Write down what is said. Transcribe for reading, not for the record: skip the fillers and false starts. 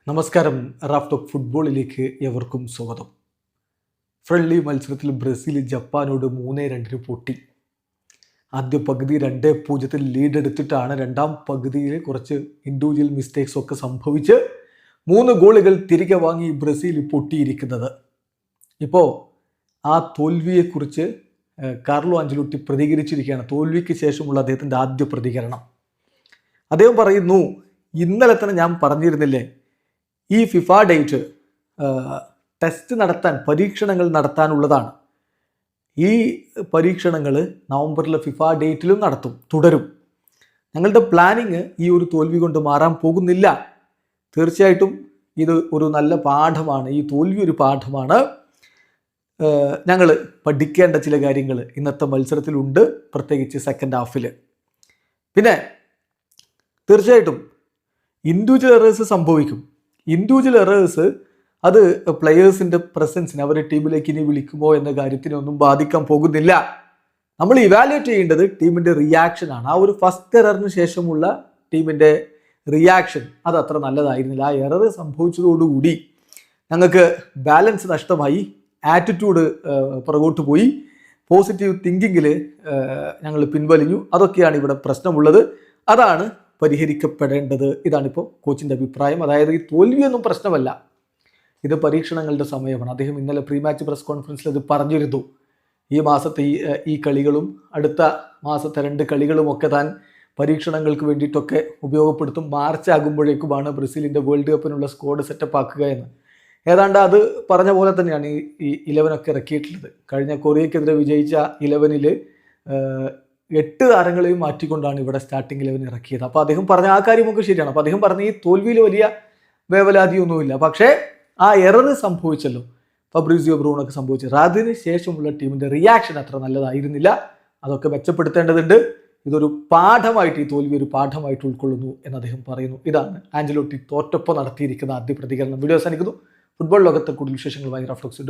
നമസ്കാരം. Raf talk ഫുട്ബോളിലേക്ക് എവർക്കും സ്വാഗതം. ഫ്രണ്ട്ലി മത്സരത്തിൽ ബ്രസീൽ ജപ്പാനോട് 3-2 പൊട്ടി. ആദ്യ പകുതി 2-0 ലീഡ് എടുത്തിട്ടാണ് രണ്ടാം പകുതിയിൽ കുറച്ച് ഇൻഡിവിജ്വൽ മിസ്റ്റേക്സ് ഒക്കെ സംഭവിച്ച് 3 ഗോളുകൾ തിരികെ വാങ്ങി ബ്രസീൽ പൊട്ടിയിരിക്കുന്നത്. ഇപ്പോൾ ആ തോൽവിയെക്കുറിച്ച് കാർലോ ആഞ്ചലോട്ടി പ്രതികരിച്ചിരിക്കുകയാണ്. തോൽവിക്ക് ശേഷമുള്ള അദ്ദേഹത്തിൻ്റെ ആദ്യ പ്രതികരണം. അദ്ദേഹം പറയുന്നു, ഇന്നലെ തന്നെ ഞാൻ പറഞ്ഞിരുന്നില്ലേ, ഈ ഫിഫ ഡേറ്റ് ടെസ്റ്റ് നടത്താൻ, പരീക്ഷണങ്ങൾ നടത്താനുള്ളതാണ്. ഈ പരീക്ഷണങ്ങൾ നവംബറിലെ ഫിഫ ഡേറ്റിലും തുടരും. ഞങ്ങളുടെ പ്ലാനിങ് ഈ ഒരു തോൽവി കൊണ്ട് മാറാൻ പോകുന്നില്ല. തീർച്ചയായിട്ടും ഇത് ഒരു നല്ല പാഠമാണ്. ഈ തോൽവി ഒരു പാഠമാണ്. ഞങ്ങൾ പഠിക്കേണ്ട ചില കാര്യങ്ങൾ ഇന്നത്തെ മത്സരത്തിലുണ്ട്, പ്രത്യേകിച്ച് സെക്കൻഡ് ഹാഫിൽ. പിന്നെ തീർച്ചയായിട്ടും ഇൻഡിവിജ്വൽ എറേഴ്സ് സംഭവിക്കും. ഇൻഡിവിജ്വൽ എറേഴ്സ് അത് പ്ലെയേഴ്സിൻ്റെ പ്രസൻസിന്, അവരെ ടീമിലേക്ക് ഇനി വിളിക്കുമോ എന്ന കാര്യത്തിനെ ഒന്നും ബാധിക്കാൻ പോകുന്നില്ല. നമ്മൾ ഇവാലുവേറ്റ് ചെയ്യേണ്ടത് ടീമിൻ്റെ റിയാക്ഷനാണ്. ആ ഒരു ഫസ്റ്റ് എററിന് ശേഷമുള്ള ടീമിൻ്റെ റിയാക്ഷൻ അത് അത്ര നല്ലതായിരുന്നില്ല. ആ എറർ സംഭവിച്ചതോടുകൂടി ഞങ്ങൾക്ക് ബാലൻസ് നഷ്ടമായി, ആറ്റിറ്റ്യൂഡ് പുറകോട്ട് പോയി, പോസിറ്റീവ് തിങ്കിങ്ങിൽ ഞങ്ങൾ പിൻവലിഞ്ഞു. അതൊക്കെയാണ് ഇവിടെ പ്രശ്നമുള്ളത്. അതാണ് പരിഹരിക്കപ്പെടേണ്ടത്. ഇതാണിപ്പോൾ കോച്ചിൻ്റെ അഭിപ്രായം. അതായത് ഈ തോൽവിയൊന്നും പ്രശ്നമല്ല, ഇത് പരീക്ഷണങ്ങളുടെ സമയമാണ്. അദ്ദേഹം ഇന്നലെ പ്രീ മാച്ച് പ്രസ് കോൺഫറൻസിൽ അത് പറഞ്ഞിരുന്നു. ഈ മാസത്തെ ഈ കളികളും അടുത്ത മാസത്തെ 2 കളികളും ഒക്കെ താൻ പരീക്ഷണങ്ങൾക്ക് വേണ്ടിയിട്ടൊക്കെ ഉപയോഗപ്പെടുത്തും. മാർച്ച് ആകുമ്പോഴേക്കുമാണ് ബ്രസീലിൻ്റെ വേൾഡ് കപ്പിനുള്ള സ്ക്വാഡ് സെറ്റപ്പ് ആക്കുക എന്ന്. ഏതാണ്ട് അത് പറഞ്ഞ പോലെ തന്നെയാണ് ഈ 11 ഇറക്കിയിട്ടുള്ളത്. കഴിഞ്ഞ കൊറിയക്കെതിരെ വിജയിച്ച 11 8 താരങ്ങളെയും മാറ്റിക്കൊണ്ടാണ് ഇവിടെ സ്റ്റാർട്ടിംഗ് 11 ഇറക്കിയത്. അപ്പോൾ അദ്ദേഹം പറഞ്ഞ ആ കാര്യമൊക്കെ ശരിയാണ്. അപ്പോൾ അദ്ദേഹം പറഞ്ഞ ഈ തോൽവിയിൽ വലിയ വേവലാതിയൊന്നുമില്ല. പക്ഷേ ആ എറർ സംഭവിച്ചല്ലോ, ഫബ്രീസിയോ ബ്രൂണൊക്കെ സംഭവിച്ചത്, അതിന് ശേഷമുള്ള ടീമിൻ്റെ റിയാക്ഷൻ അത്ര നല്ലതായിരുന്നില്ല. അതൊക്കെ മെച്ചപ്പെടുത്തേണ്ടതുണ്ട്. ഇതൊരു പാഠമായിട്ട്, ഈ തോൽവി ഒരു പാഠമായിട്ട് ഉൾക്കൊള്ളുന്നു എന്ന് അദ്ദേഹം പറയുന്നു. ഇതാണ് ആഞ്ചലോട്ടി തോറ്റൊപ്പം നടത്തിയിരിക്കുന്ന ആദ്യ പ്രതികരണം. വീഡിയോ അവസാനിക്കുന്നു. ഫുട്ബോൾ ലോകത്തെ കൂടുതൽ വിശേഷങ്ങളുമായി റാഫ് ടോക്സ്.